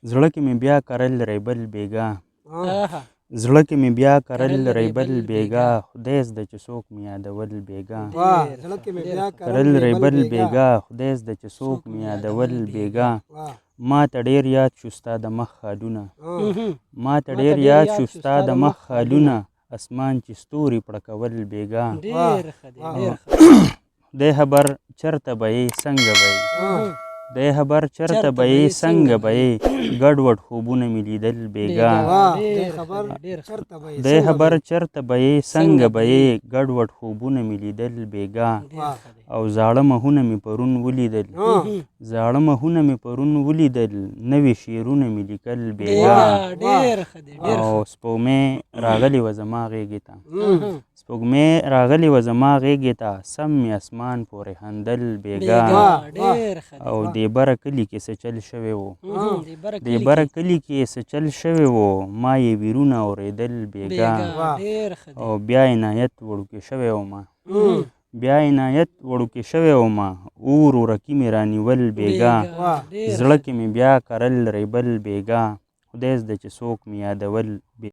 زړه کې مې بیا کرل ریبل بیګا زړه کې مې بیا کرل ریبل بیګا خدای زده چې څوک مې یادول بیګا کرل ریبل بیګا خدای زده چې څوک مې یادول بیګا ما ته ډېر یاد شو ستا د مخ خالونه ما ته ډېر یاد شو ستا د مخ خالونه اسمان چې ستوري پړکول بیګا خدای خبر چرته به یې څنګه به یې خدای خبر چرته به یې څنګه به یې ګډوډ خوبونه مې لیدل بیګا خدای خبر چرته به یې څنګه به یې ګډوډ خوبونه مې لیدل بیګا او زاړه مخونه مې پرون ولیدل زاړه مخونه مې پرون ولیدل نوي شعرونه مې لیکل بیګا او سپوږمۍ راغلې وه زما غېږې ته سپوږمۍ راغلې وه زما غېږې ته سم مې اسمان پورې خندل بیګا او دې بره کلي کې څه چل شوی و دې بره کلي کې څه چل شوی و ما یې ویرونه اورېدل بیګا او بیا عنایت وړوکی شوی ومه بیا عنایت وړوکی شوی ومه اور ورکي مې رانیول بیګا زړه کې مې بیا کرل ریبل بیګا خدای زده چې څوک مې یادول